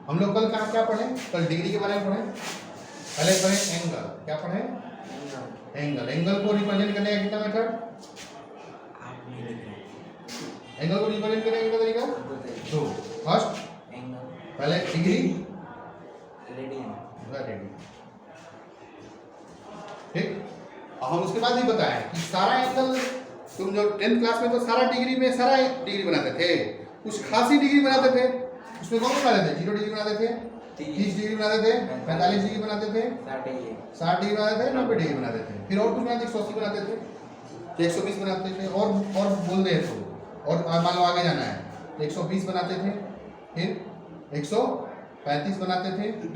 हम लोग कल कहाँ क्या पढ़े? कल डिग्री के बारे में पढ़े। पहले पढ़े एंगल, क्या पढ़े? एंगल। एंगल को रिप्रेजेंट करने का कितना मेथड? एंगल को रिप्रेजेंट करने का कितना तरीका? दो। फर्स्ट पहले डिग्री, रेडियन। ठीक। और हम उसके बाद ही बताएं कि सारा एंगल, तुम जो 10th क्लास में तो सारा डिग्री में सारा डिग्री बनाते थे, कुछ खासी डिग्री बनाते थे। उसमें कौन बनाते थे? 0 डिग्री बनाते थे, 30 डिग्री बनाते थे, 45 डिग्री बनाते थे, 60 डिग्री बनाते थे, 90 डिग्री बनाते थे। फिर और कुछ बनाते 180 बनाते थे, 120 बनाते थे, और बोल दे तो और मान लो आगे जाना है तो 120 बनाते थे, फिर 135 बनाते थे, फिर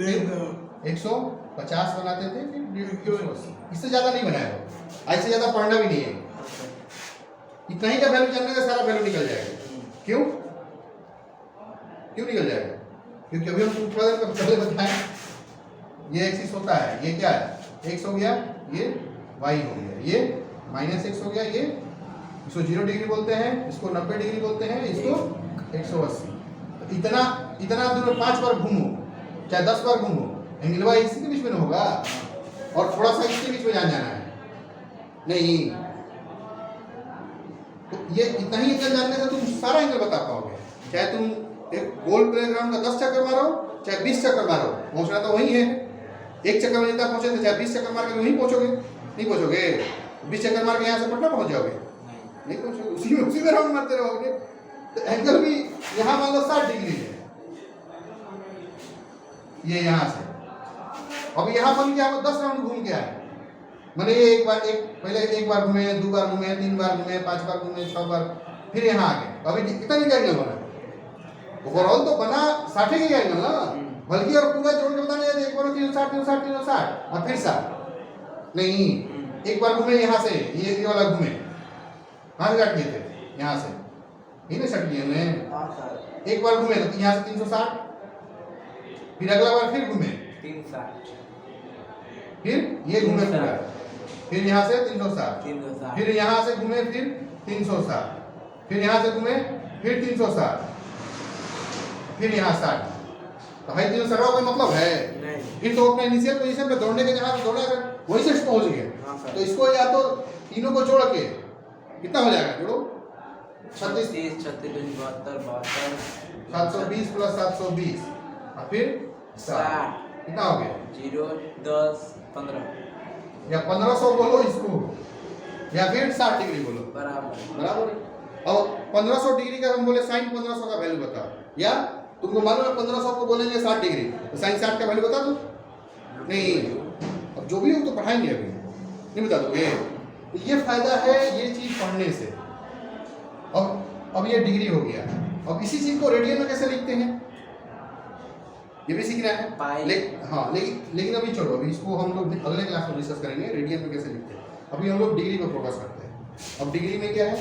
150 बनाते थे, फिर 180। इससे ज़्यादा नहीं बनाया। ऐसे ज़्यादा पढ़ना भी नहीं है। इतना ही का वैल्यू जानने का सारा वैल्यू निकल जाएगा। क्यों निकल जाएगा? क्योंकि अभी हम पहले बताएं, ये एक्सिस होता है, ये क्या है? x हो गया, ये y हो गया, ये -x हो गया, ये इसको 0 डिग्री बोलते हैं, इसको 90 डिग्री बोलते हैं, इसको 180। तो इतना दूर 5 बार घूमो, चाहे 10 बार घूमो, एंगल y इसी के बीच में ना होगा, और थोड़ा सा इसके बीच में जाना है नहीं। तो ये इतना ही एंगल जानने से तुम सारा एंगल बता पाओगे। चाहे तुम एक गोल प्लेग्राउंड का 10 चक्कर मारो, चाहे 20 चक्कर मारो, पहुंचना तो वही है। एक चक्कर में जितना पहुंचे थे, चाहे 20 चक्कर मार के वहीं पहुंचोगे? नहीं पहुंचोगे। 20 चक्कर मार के यहाँ से पटना पहुंच जाओगे? नहीं पहुंचोगे। उसी में राउंड मारते रहोगे। तो एंगल भी यहाँ मान लो 60 डिग्री है, ये यहाँ से। अब यहाँ मान लीजिए 10 राउंड घूम के आए, मैंने ये पहले एक बार घूमे, 2 बार घूमे, 3 बार घूमे, 5 बार घूमे, 6 बार, फिर यहाँ आ गए। अभी कितना एंगल बना? ओवरऑल तो बना 60 ही एंगल ना, बल्कि और पूरा जोड़ के बताने जाते एक बार 360 360 360 और फिर 60 नहीं। एक बार घूमे यहाँ से, ये वाला घूमे, कहाँ से काट किए थे? यहाँ से ही ना शट किए हमने। एक बार घूमे तो यहाँ से 360, फिर अगला बार फिर घूमे 360, फिर ये घूमे पूरा, फिर यहाँ से 360, फिर यहाँ से घूमे, फिर 360, फिर यहाँ से घूमे, फिर 360, फिर यहाँ 60। तो भाई 360 का कोई मतलब है नहीं। फिर तो अपने इनिशियल पोजीशन पे दौड़ने के जहाँ दौड़ा वहीं से पहुँच गए। तो इसको या तो तीनों को जोड़ के कितना हो जाएगा? जोड़ो 36 36 36 72 72 720 प्लस 720 और फिर 60 कितना हो गया? 0 10 15 या 1500 बोलो इसको, या फिर 60 डिग्री बोलो, बराबर। अब 1500 डिग्री का हम बोले साइन 1500 का वैल्यू बताओ, या तुमको मालूम है 1500 को बोलेंगे 60 डिग्री तो साइन 60 का वैल्यू बता दो? नहीं। अब जो भी हो तो पढ़ाएंगे, अभी नहीं बता दोगे। तो ये फायदा है ये चीज पढ़ने से। अब ये डिग्री हो गया। अब इसी चीज को रेडियन में कैसे लिखते हैं ये भी सीखना है। लेकिन अभी छोड़ो, अभी इसको हम लोग अगले क्लास में डिस्कस करेंगे रेडियन में कैसे लिखते हैं। अभी हम लोग डिग्री पर फोकस करते हैं। अब डिग्री में क्या है?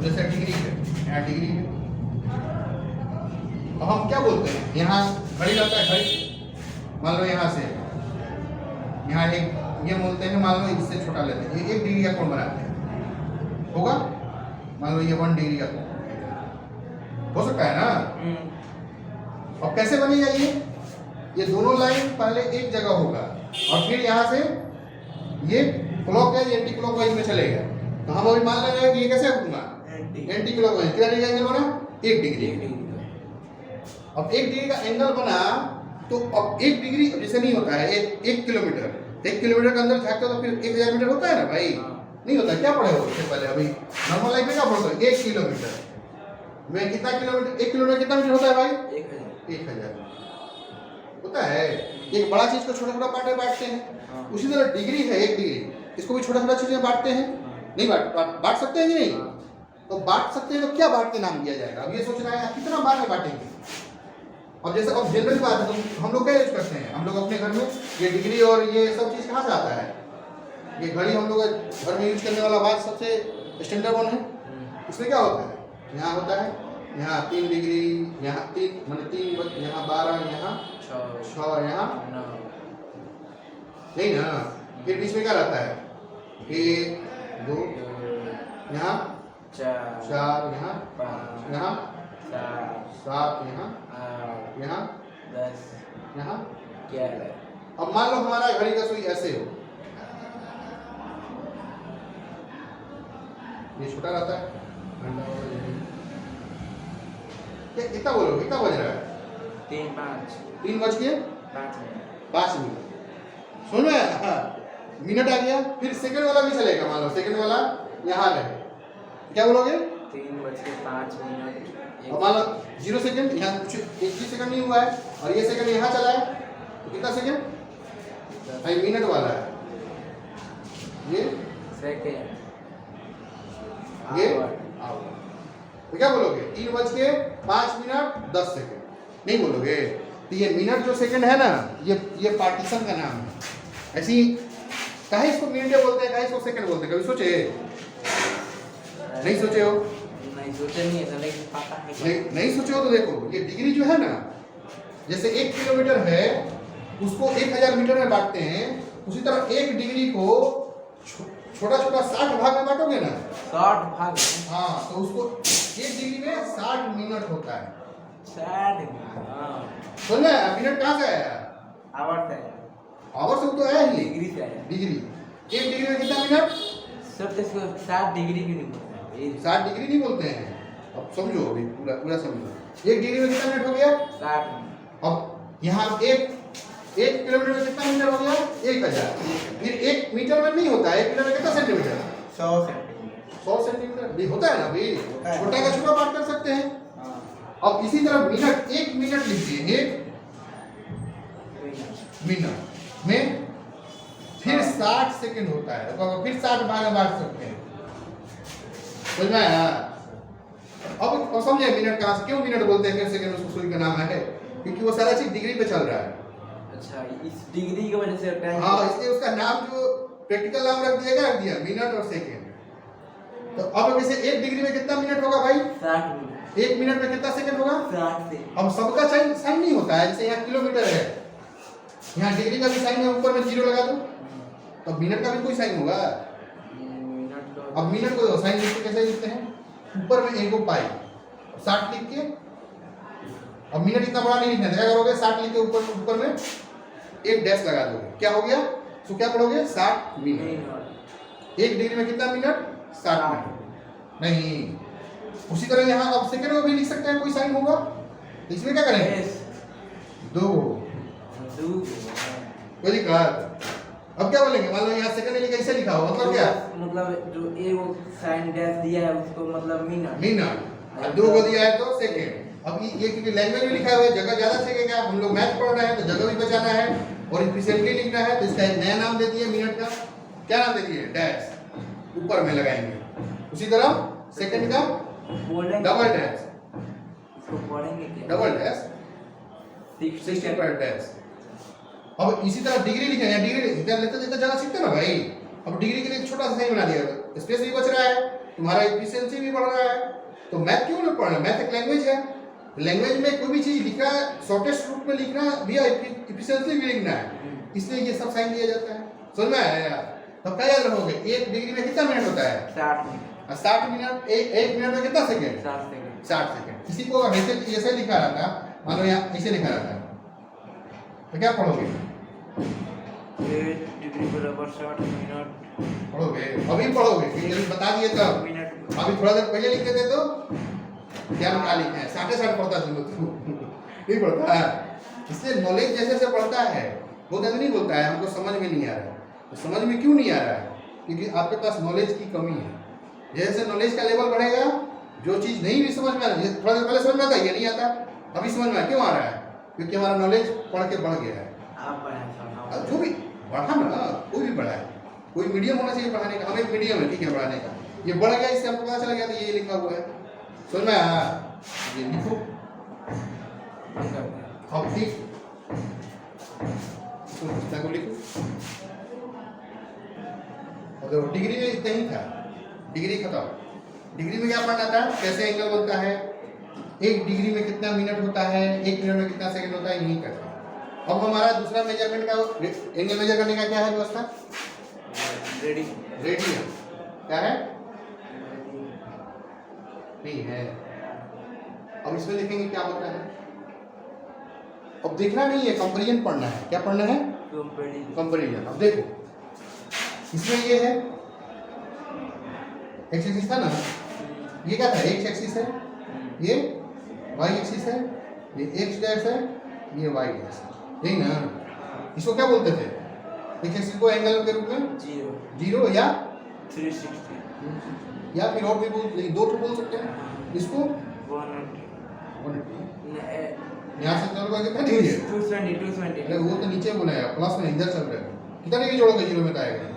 जैसे डिग्री है, यहाँ डिग्री है। अब हम क्या बोलते हैं? यहाँ घड़ी रहता है, घड़ी मान लो यहाँ से यहाँ एक ये बोलते हैं, मान लो इससे छोटा लेते हैं, ये 1 डिग्री का कोण बनाते हैं, होगा? मान लो ये 1 डिग्री का कोण हो सकता है ना। अब कैसे बनेगा ये दोनों लाइन पहले एक जगह होगा और फिर यहाँ से ये क्लॉकवाइज एंटी क्लॉकवाइज में चलेगा। तो हम अभी मान रहे हैं कि ये कैसे घूमा? Anti clockwise. कितना डिग्री का एंगल बना? 1 डिग्री। अब 1 डिग्री का एंगल बना तो अब 1 डिग्री जैसे नहीं होता है 1 किलोमीटर, 1 किलोमीटर के अंदर झाँकते तो फिर 1000 मीटर होता है ना भाई? नहीं होता। क्या पढ़े हो उससे पहले? अभी नॉर्मल लाइफ में क्या पढ़ते हो? 1 किलोमीटर में कितना किलोमीटर? 1 किलोमीटर कितना मीटर होता है भाई? 1000 होता है। एक बड़ा चीज को छोटा छोटा पार्ट में बांटते हैं। उसी तरह डिग्री है 1 डिग्री, इसको भी छोटा छोटा चीज में बांटते हैं। नहीं बांट सकते हैं कि नहीं? तो बांट सकते हैं तो क्या बांट के नाम दिया जाएगा? अब ये सोच रहा है कितना बार में बांटेंगे। अब जैसे अब जनरल बात है, तो हम लोग क्या यूज करते हैं? हम लोग अपने घर में ये डिग्री और ये सब चीज कहाँ से आता है? ये घड़ी हम लोग घर में यूज करने वाला बात सबसे स्टैंडर्ड वन है। इसमें क्या होता है? यहाँ होता है यहाँ 3 डिग्री, यहाँ 3 मतलब 3, यहाँ 12, यहाँ 6, यहाँ नहीं ना, फिर बीच में क्या रहता है? 1 2 यहाँ 4 4 यहाँ 5 यहाँ 7 7 यहाँ 8 यहाँ 10 यहाँ। 11 अब मान लो हमारा घड़ी का सुई ऐसे हो, ये छोटा रहता है, कितना बोलो, कितना बज रहा है? 3 5 3 बज के 5 मिनट 5 मिनट। सुन रहे हैं? हाँ, मिनट आ गया। फिर सेकंड वाला भी चलेगा, मान लो सेकंड वाला यहाँ रहे, क्या बोलोगे? 3 बज के 5 मिनट अब मान लो 0 सेकंड, यहाँ कुछ 1 सेकंड नहीं हुआ है और ये सेकंड यहाँ चला है, तो कितना सेकंड? भाई मिनट वाला है ये सेकंड ये आवर। तो क्या बोलोगे? 3 बज के 5 मिनट 10 सेकंड नहीं बोलोगे? तो ये मिनट जो सेकंड है ना, ये पार्टीशन का नाम है। ऐसी काहे इसको मिनट बोलते हैं, काहे इसको सेकंड बोलते हैं? कभी सोचे? नहीं सोचे हो? नहीं सोचा नहीं है, लेकिन पता है। नहीं सोचे हो तो देखो, ये डिग्री जो है ना, जैसे 1 किलोमीटर है उसको 1000 मीटर में बांटते हैं, उसी तरह 1 डिग्री को छोटा छोटा 60 भाग में बांटोगे ना, 60 भाग। हाँ, तो उसको 1 डिग्री में 60 मिनट होता है। 60 सुन रहे हैं? मिनट कहाँ से आया? आवर से आवर से तो आया ही, डिग्री से आया। डिग्री। 1 डिग्री में कितना मिनट? सब इसको 60 डिग्री क्यों नहीं बोलते हैं? 60 डिग्री नहीं बोलते हैं। अब समझो, अभी पूरा पूरा समझो। 1 डिग्री में कितना मिनट हो गया? 60 मिनट। अब यहाँ 1 किलोमीटर में कितना मीटर हो गया? 1000। फिर 1 मीटर में नहीं होता है, 1 मीटर में कितना सेंटीमीटर? 100 सेंटीमीटर। 100 सेंटीमीटर भी होता है ना अभी, छोटा का छोटा बात कर सकते हैं। हाँ। अब इसी तरह मिनट, 1 मिनट लिखिए, 1 मिनट में फिर 60 सेकंड होता है, तो फिर 60 भाग में बांट सकते हैं। समझ में आया? अब समझे मिनट कहाँ से, क्यों मिनट बोलते हैं, फिर सेकंड उसको सुई का नाम है, क्योंकि वो सारा चीज डिग्री पे चल रहा है। अच्छा, इस डिग्री की वजह से टाइम। हाँ, इसलिए उसका नाम जो प्रैक्टिकल नाम रख दिया मिनट और सेकंड। तो अब वैसे 1 डिग्री में कितना मिनट होगा भाई? 60 मिनट। 1 मिनट में कितना सेकंड होगा? 60 से। अब सबका साइन नहीं होता है, जैसे यहाँ किलोमीटर है, यहाँ डिग्री का भी साइन है, ऊपर में 0 लगा दो, तो मिनट का भी कोई साइन होगा? मिनट का। अब मिनट को साइन लिखते कैसे लिखते हैं? ऊपर में एक पाई 60 लिख के, अब मिनट इतना बड़ा नहीं लिखना, क्या करोगे? 60 लिख के ऊपर में एक डैश लगा दोगे, क्या हो गया? तो क्या पढ़ोगे? 60 मिनट। 1 डिग्री में कितना मिनट? 60 मिनट। नहीं, उसी तरह यहाँ अब सेकंड में भी लिख सकते हैं, कोई साइन होगा, तो इसमें क्या करेंगे? 2 कोई दिक्कत? अब क्या बोलेंगे? मान लो यहाँ सेकंड में लिखा, ऐसे लिखा हो, मतलब क्या? मतलब जो ए वो साइन डैश दिया है उसको मतलब मिनट। और 2 को दिया है तो सेकंड। अब ये क्योंकि लैंग्वेज में लिखा हुआ है, जगह ज्यादा छेकेगा, हम लोग मैथ पढ़ रहे हैं तो जगह भी बचाना है और इफिशिएंटली लिखना है, तो इसका एक नया नाम दे दिए मिनट का। क्या नाम दे दिए? डैश, ऊपर में लगाएंगे। उसी तरह सेकंड का डबल डैश, इसको पढ़ेंगे क्या? डबल डैश 60 पर डैश। अब इसी तरह डिग्री लिखेंगे, डिग्री इतना लेते लेते जगह सीखते ना भाई। अब डिग्री के लिए एक छोटा सा साइन बना दिया, स्पेस भी बच रहा है, तुम्हारा एफिशिएंसी भी बढ़ रहा है। तो मैथ क्यों नहीं पढ़ना? मैथ एक लैंग्वेज है, लैंग्वेज में कोई भी चीज लिखना शॉर्टेस्ट रूट में लिखना भी एफिशिएंसी भी लिखना है, इसलिए ये सब साइन दिया जाता है। समझ में आया यार? तो क्या याद रखोगे? 1 डिग्री में कितना मिनट होता है? 60 मिनट। 60 मिनट। 1 मिनट में कितना सेकंड? 60 सेकंड। 60 सेकंड। किसी को अगर ऐसे लिखा रहता, मान लो यहाँ ऐसे लिखा रहता है, तो क्या पढ़ोगे? 1 डिग्री बराबर 60 मिनट। पढ़ोगे? अभी पढ़ोगे? क्योंकि बता दिए तब। मिनट। अभी थोड़ा देर पहले लिख देते तो क्या क्या लिखे हैं? 60 पढ़ता तुम लोग नहीं पढ़ता है। इसलिए नॉलेज जैसे जैसे बढ़ता है, वो जैसे नहीं बोलता है हमको समझ में नहीं आ रहा है। तो समझ में क्यों नहीं आ रहा है? क्योंकि आपके पास नॉलेज की कमी है। जैसे नॉलेज का लेवल बढ़ेगा, जो चीज़ नहीं भी समझ में आ रहा है, थोड़ा देर पहले समझ में आता है, ये नहीं आता, अभी समझ में क्यों आ रहा है? क्योंकि हमारा नॉलेज पढ़ के बढ़ गया है। आप पढ़ाएं। जो भी बढ़ा ना, कोई भी बढ़ा है, कोई मीडियम होना चाहिए पढ़ाने का। हम एक मीडियम है, ठीक है, पढ़ाने का। ये बढ़ गया, इससे हमको पता चला गया तो ये लिखा हुआ है। समझ में आया? ये लिखो अब ठीक, पुस्तक को लिखो। और देखो डिग्री में इतना ही था, डिग्री खत्म। डिग्री में क्या पढ़ना था? कैसे एंगल बनता है, 1 डिग्री में कितना मिनट होता है, 1 मिनट में कितना सेकंड होता है, यही करता। अब हमारा दूसरा मेजरमेंट का एंगल मेजर करने का क्या है व्यवस्था? रेडी रेडियन क्या है? नहीं है। अब इसमें देखेंगे क्या होता है। अब देखना नहीं है, कंपैरिजन पढ़ना है। क्या पढ़ना है? कंपैरिजन। अब देखो इसमें ये है एक्स एक्सिस था ना, ये क्या था? एक्स एक्सिस है, ये वाई एक्सिस है, ये एक्स डैश है, ये वाई डैश है, यही ना? इसको क्या बोलते थे? एक्स एक्सिस को एंगल के रूप में जीरो या 360 या फिर और भी बोल, दो तो बोल सकते हैं। इसको 180 यहाँ से चल कितना डिग्री है? 220 अरे वो तो नीचे बोला है, प्लस में इधर चल रहा है। कितना डिग्री जोड़ोगे जीरो में? तो आएगा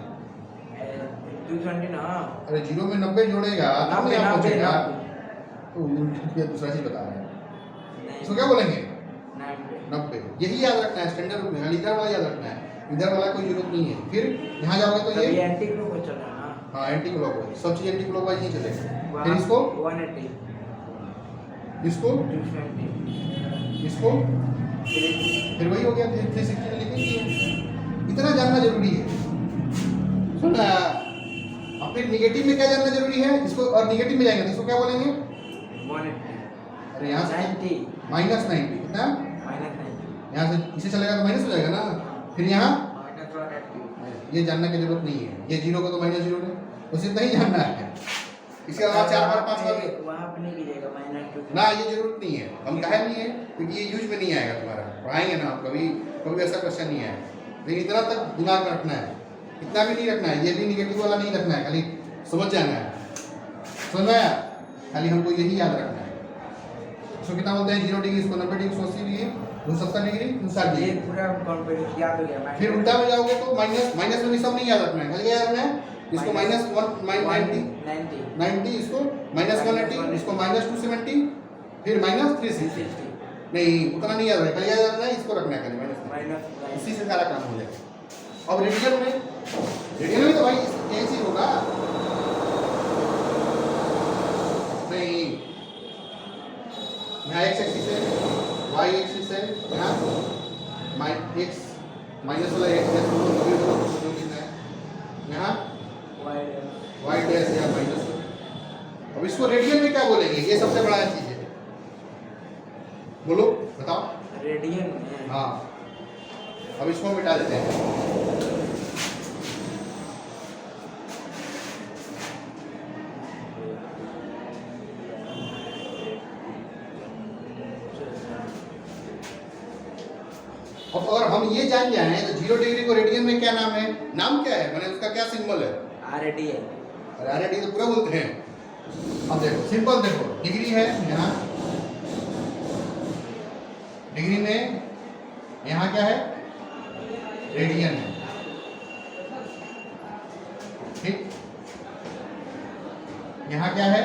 220 ना। अरे जीरो में 90 जोड़ेगा तब नहीं आप पहुंचेगा। तो दूसरा चीज बता रहे हैं। इसको क्या बोलेंगे? 90। यही याद रखना है स्टैंडर्ड रूप में। इधर वाला याद रखना है, इधर वाला कोई जरूरत नहीं है। फिर यहाँ जाओगे तो ये एंटी क्लॉकवाइज चल रहा है ना। हाँ एंटी क्लॉकवाइज, सब चीज एंटी क्लॉकवाइज ही चलेगा। फिर इसको 180 इसको 220 इसको फिर वही हो गया 360 में लिखेंगे। इतना जानना जरूरी है। सुना? अब फिर निगेटिव में क्या जानना जरूरी है? इसको और निगेटिव में जाएंगे तो इसको क्या बोलेंगे? 180। अरे यहाँ से -90 कितना? -90 यहाँ से इसे चलेगा तो माइनस हो जाएगा ना। फिर यहाँ -180 ये जानने की जरूरत नहीं है। ये जीरो का तो माइनस जीरो है, उसे इतना ही जानना है। इसके अलावा 4 बार 5 बार वहाँ पे नहीं कीजिएगा -2 ना, ये जरूरत नहीं है। हम कहे नहीं है क्योंकि ये यूज में नहीं आएगा तुम्हारा। पढ़ाएंगे ना हम कभी कभी ऐसा क्वेश्चन नहीं आएगा। लेकिन इतना तक दिमाग में रखना है, इतना भी नहीं रखना है। ये भी निगेटिव वाला नहीं रखना है, खाली समझ जाना है। समझ में आया? खाली हमको यही याद रखना है। इसको कितना बोलते हैं? 0 डिग्री, इसको 90 डिग्री, 180 डिग्री, 270 डिग्री, 260 ये डिग्री। पूरा कॉन्फिडेंस याद हो गया। फिर उल्टा में जाओगे तो माइनस में भी सब नहीं याद रखना है। खाली क्या याद रखना है? इसको -90, इसको -180, इसको -270, फिर -360। नहीं उतना नहीं याद रखना, खाली याद रखना है इसको रखना है, खाली माइनस। इसी से सारा काम हो जाएगा। अब रेडियन में तो भाई यही चीज होगा। नहीं यहाँ एक्स एक्सिस है, वाई एक्सिस है, यहाँ एक्स माइनस वाला एक्स है, जो कितना है यहाँ वाई डैश या माइनस। अब इसको रेडियन में क्या बोलेंगे? ये सबसे बड़ा चीज है। बोलो बताओ। रेडियन में हाँ अब इसको मिटा देते हैं। अब अगर हम ये जान जाए तो 0 डिग्री को रेडियन में क्या नाम है? नाम क्या है? मैंने उसका क्या सिंबल है? RAD है। अरे RAD तो पूरा बोलते हैं। अब देखो सिंपल, देखो डिग्री है यहाँ, डिग्री में यहाँ क्या है? रेडियन है। ठीक, यहाँ क्या है?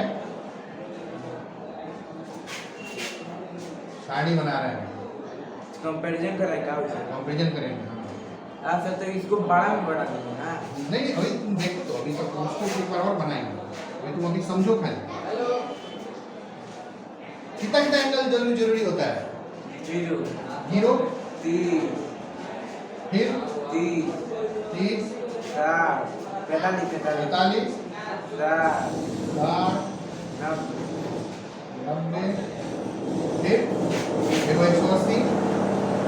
साड़ी बना रहे हैं, कंपैरिजन कर रहा है क्या उससे? कंपेरिजन करेंगे। हाँ आप सब तो इसको बड़ा में बड़ा देंगे ना। नहीं अभी तुम देखो, तो अभी तक उसको एक बार और बनाएंगे। अभी तुम अभी समझो खाली कितना कितना एंगल जरूरी होता है? 0 0 3 फिर 30 30 60 45 45 60 60 90 90 फिर देखो 180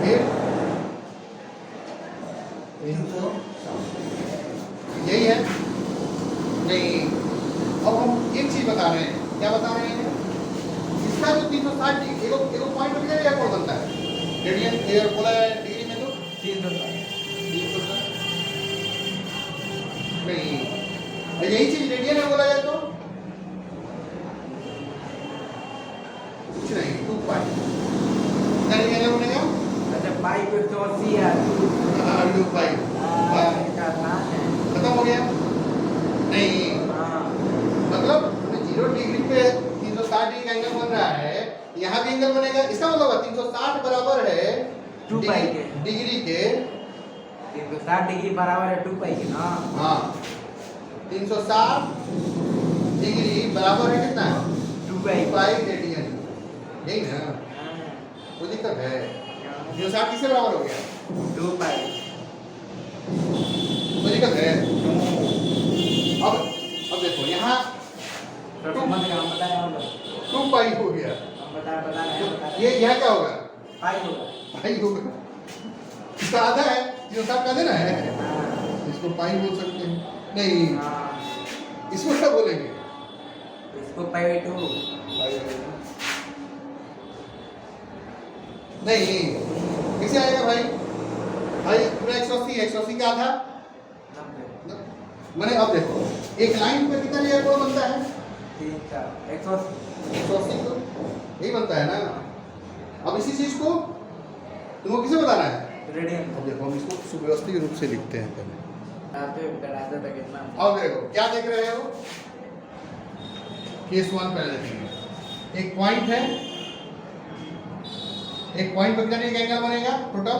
फिर 360। यही है। नहीं अब हम एक चीज बता रहे हैं। क्या बता रहे हैं? इसका जो 360 डिग्री एगो पॉइंट हो गया, कौन बनता है? रेडियन एयर बोला है डिग्री में तो 360 नहीं, यही चीज रेडियन में बोला जाए तो कुछ नहीं, 2 पाई कितना रेडियन बनेगा? अच्छा पाई पे 180 है। 2 पाई खत्म हो गया। नहीं मतलब 0 डिग्री पे 360 डिग्री का एंगल बन रहा है, यहाँ भी एंगल बनेगा। इसका मतलब 360 बराबर है 2 पाई के डिग्री के 360 डिग्री बराबर है 2 पाई के ना। हाँ 360 डिग्री बराबर है कितना? 2 पाई रेडियन। यही ना, कोई दिक्कत है? 360 किससे बराबर हो गया? 2 पाई। कोई दिक्कत है? यहाँ तो समझ गया, हम बताएं हम 2 पाई हो गया। बता रहे ये यहाँ क्या होगा? पाई होगा। पाई होगा। इसका आधा है, जो साहब का देना है, हाँ इसको पाई बोल सकते हैं। नहीं, हाँ, इसको क्या बोलेंगे? इसको पाई 2 नहीं, किसे आएगा भाई? भाई पूरा 180 का आधा। मैंने अब देखो, एक लाइन पे कितना रियल कोण बनता है? 3 4 180 180 तो यही बनता है ना। अब इसी चीज को तुमको किसे बताना है? रेडियन। अब देखो, हम इसको सुव्यवस्थित रूप से लिखते हैं पहले। कराते तक इतना। अब देखो क्या देख रहे हो? केस 1 पहले देखेंगे। एक पॉइंट है, एक पॉइंट पर कितना एंगल बनेगा टोटल?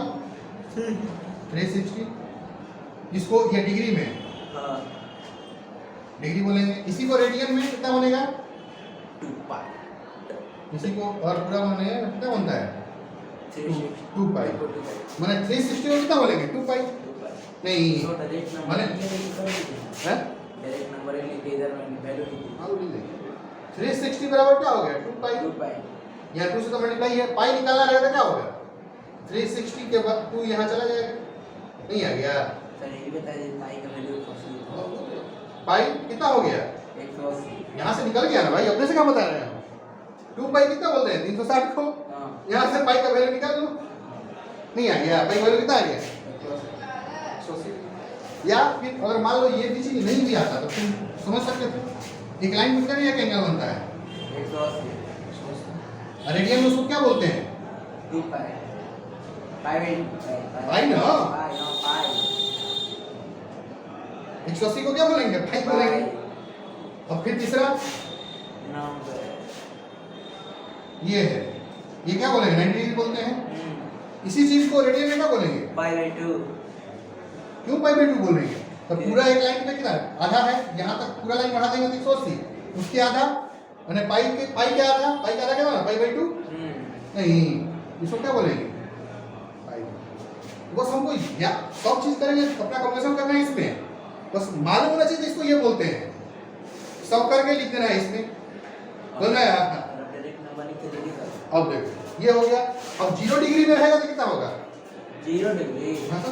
360। इसको ये डिग्री में हाँ डिग्री बोलेंगे। इसी को रेडियन में कितना बनेगा? 2 पाई। इसी को और पूरा बनेगा कितना बनता है? 2 पाई। माने 360 को कितना बोलेंगे? 2 पाई। नहीं माने हैं? डायरेक्ट नंबर ही लिख के इधर में वैल्यू लिख हाँ लिख देंगे। 360 बराबर क्या हो गया? 2 पाई। 2 पाई। यहाँ 2 से तो मल्टीप्लाई है, पाई निकालना रहेगा तो क्या होगा? 360 के बाद 2 यहाँ चला जाएगा, नहीं आ गया। सर ये बताइए पाई का वैल्यू 180। पाई कितना हो गया? 180। यहाँ से निकल गया ना भाई, अपने से क्या बता रहे हैं? 2 पाई कितना बोलते हैं? 360 को हाँ यहाँ से पाई का वैल्यू निकाल लो, नहीं आ गया। पाई वैल्यू कितना आ गया? 180। या फिर अगर मान लो ये भी चीज नहीं भी आता तो तुम समझ सकते थे एक लाइन में कितना एंगल बनता है? 180। रेडियन में उसको क्या बोलते हैं? 2 पाई। पाई पाई ना? पाई हाँ पाई। 180 को क्या बोलेंगे? पाई बोलेंगे। और फिर तीसरा नंबर ये है, ये क्या बोलेंगे? 90 डिग्री बोलते हैं। इसी चीज को रेडियन में क्या बोलेंगे? पाई 2। क्यों पाई 2 बोलेंगे? तो पूरा एक लाइन पे कितना आधा है? यहाँ तक पूरा लाइन बढ़ा देंगे तो 180, उसके आधा मैंने पाई के आधा क्या बोला? पाई 2 नहीं, इसको क्या बोलेंगे? पाई। बस हमको या सब चीज करेंगे, अपना कैलकुलेशन करना है इसमें, बस मालूम होना चाहिए इसको ये बोलते हैं, सब करके लिख देना है इसमें। बोल रहा है डायरेक्ट नंबर लिख के देखिए सर। अब देखो ये हो गया। अब 0 डिग्री में रहेगा तो कितना होगा? 0 डिग्री। हाँ तो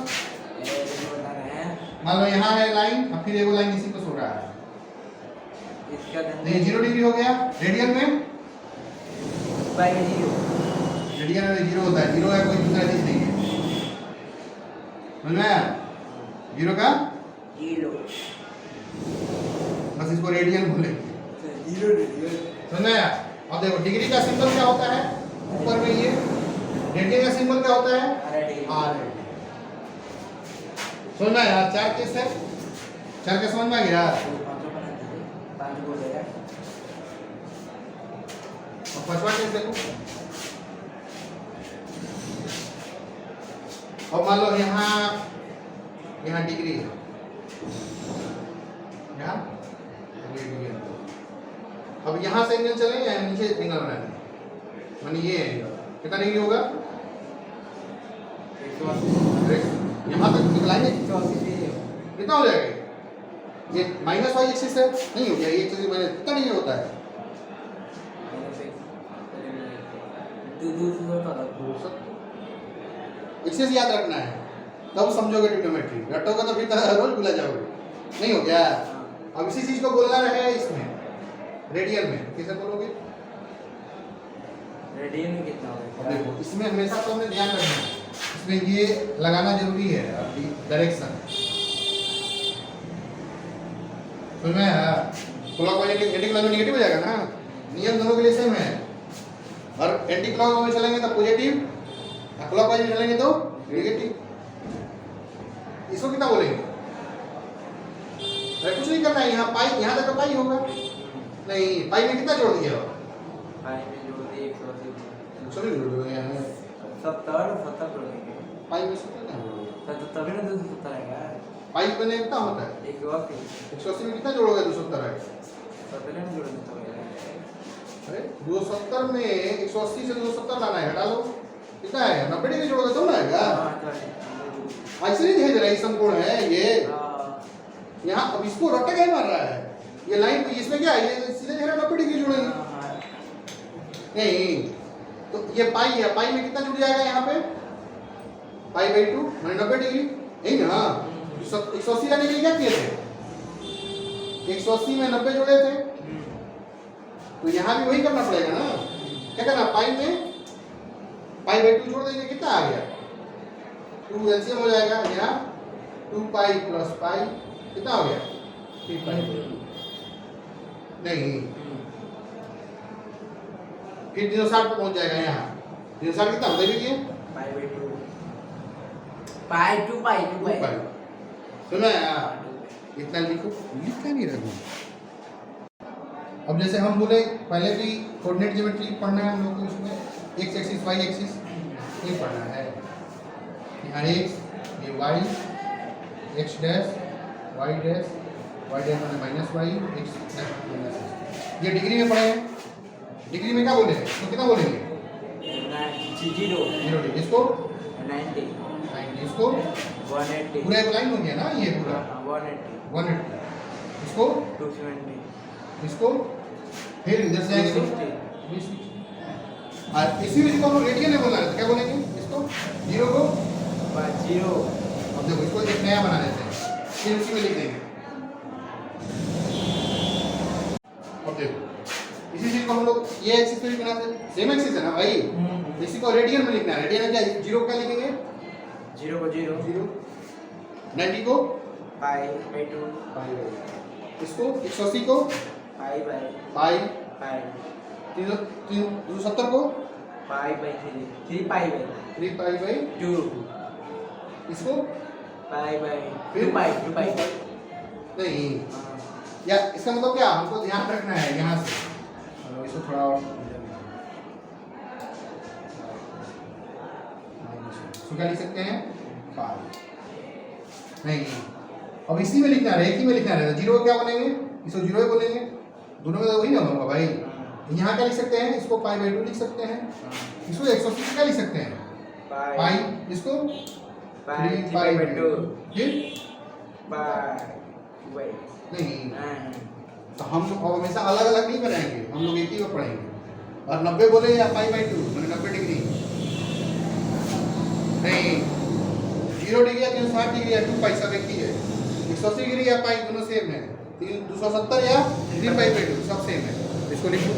ये बता रहे हैं मान लो यहाँ है लाइन, और फिर एगो लाइन इसी को छोड़ रहा है, इसका तो ये 0 डिग्री हो गया। रेडियन में पाई 0। रेडियन में 0 होता है, 0 है कोई दूसरा चीज नहीं है, समझ में आया? 0 का 0 बस इसको रेडियन बोलेंगे, 0 डिग्री। समझ में आया? अब देखो डिग्री का सिंबल क्या होता है ऊपर में, ये रेडियन का सिंबल क्या होता है? आर। समझ में आया? 4 केस है, 4 के समझ में आ गया? 5 बोलेगा। और 5वां केस देखो। अब मान लो यहाँ डिग्री है, यहाँ डिग्री है। अब यहाँ से एंगल चलेंगे या नीचे एंगल बनाएंगे? माने ये एंगल कितना डिग्री होगा? 180। यहाँ तक निकलाएंगे 180। कितना हो जाएगा? ये माइनस वाई एक्सिस है, नहीं हो गया ये एक्सिस माइनस कितना डिग्री होता है? एक्सिस याद रखना है तब समझोगे ट्रिग्नोमेट्री, रटोगे तो फिर रोज भूला जाओगे, नहीं हो गया? अब इसी चीज को बोलना रहे इसमें रेडियन में, कैसे बोलोगे? रेडियन में कितना अब होगा? देखो इसमें हमेशा तो हमें ध्यान रखना है, इसमें ये लगाना जरूरी है अभी डायरेक्शन। समझ में आया? क्लॉकवाइज एंटी क्लॉकवाइज नेगेटिव हो जाएगा ना, नियम दोनों के लिए सेम है। और एंटी क्लॉकवाइज में चलेंगे तो पॉजिटिव, और क्लॉकवाइज में चलेंगे तो नेगेटिव। इसको कितना बोलेंगे? अरे कुछ नहीं करना है, यहाँ पाई, यहाँ तक तो पाई होगा, नहीं पाई में कितना जोड़ दिया? पाई में जोड़ दिए 180। सभी जोड़ दो यहाँ 70 जोड़ देंगे। पाई में 70 क्या जोड़ोगे? तो तभी ना 270 आएगा। पाई में कितना होता है? 180। 180 में कितना जोड़ोगे? 270 है। 70 में जोड़ देता हूँ। अरे 270 में 180 से 270 लाना है, हटा लो, कितना आएगा? 90 डिग्री जोड़ोगे तो ना आएगा। ऐसे नहीं दिखाई दे रहा है, समकोण है ये। यहाँ अब इसको रट्टा क्या मार रहा है? ये लाइन इसमें क्या है, ये सीधे जो है 90 डिग्री जुड़ेगी। नहीं तो ये पाई है, पाई में कितना जुड़ जाएगा यहाँ पे, पाई बाई 2 माने 90 डिग्री, यही ना। 180 लाने के लिए क्या किए थे, 180 में 90 जोड़े थे, तो यहाँ भी वही करना पड़ेगा ना। क्या करना, पाई में पाई बाई 2 जोड़ देंगे, कितना आ गया 2 एलसीएम हो जाएगा, यहाँ 2 पाई प्लस पाई कितना हो गया 3 पाई। नहीं फिर 360 पे पहुंच जाएगा, यहाँ 360 कितना होता है, पाई बाई 2 पाई 2 पाई 2 पाई। सुना इतना लिखो, लिख क्या नहीं रखो। अब जैसे हम बोले पहले भी कोऑर्डिनेट ज्योमेट्री पढ़ना है हम लोग को, उसमें एक्स एक्सिस वाई एक्सिस ये पढ़ना है। यहाँ एक्स, ये Y, X dash Y dash माने minus Y, X minus X. ये डिग्री में पढ़े हैं, डिग्री में क्या बोलेंगे, तो कितना बोलेंगे 0 डिग्री, इसको 90 इसको 180 पूरा एक लाइन हो गया ना, ये पूरा 180, इसको 270 इसको फिर इधर से आएंगे 20 और इसी में इसको हम रेडियन में बोलना है, क्या बोलेंगे इसको 0 को 0। अब देखो इसको एक नया बना देते हैं, फिर उसी में लिख देंगे। अब देखो इसी चीज को हम लोग ये एक्सिस पे भी बना देते, सेम एक्सिस है ना भाई, इसी को रेडियन में लिखना है। रेडियन में क्या 0 क्या लिखेंगे, 0 को 0, 90 को पाई बाई 2, इसको 180 को पाई बाई पाई, पाई 370 को pi by 3 pi by 3 pi by 2, इसको पाई बाई फिर 2 पाई नहीं, या इसका मतलब क्या हमको ध्यान रखना है यहाँ से, इसको थोड़ा और इसको क्या लिख सकते हैं पाई। नहीं अब इसी में लिखना है, एक ही में लिखना है, 0 क्या बोलेंगे, इसको 0 ही बोलेंगे, दोनों में तो वही ना होगा भाई। यहाँ क्या लिख सकते हैं, इसको पाई बाई 2 लिख सकते हैं, इसको 180 क्या लिख सकते हैं पाई, इसको 3 पाई बाई 2, फिर पाई नहीं। तो हम लोग हमेशा अलग अलग नहीं बनाएंगे, हम लोग एक ही में पढ़ेंगे। और 90 बोले या पाई बाई 2 मैंने 90 डिग्री नहीं, 0 डिग्री या 360 डिग्री या 2 पाई सब एक ही है, 180 डिग्री या पाई दोनों सेम है, 270 या 3 पाई बाई 2 सब सेम है। इसको लिखो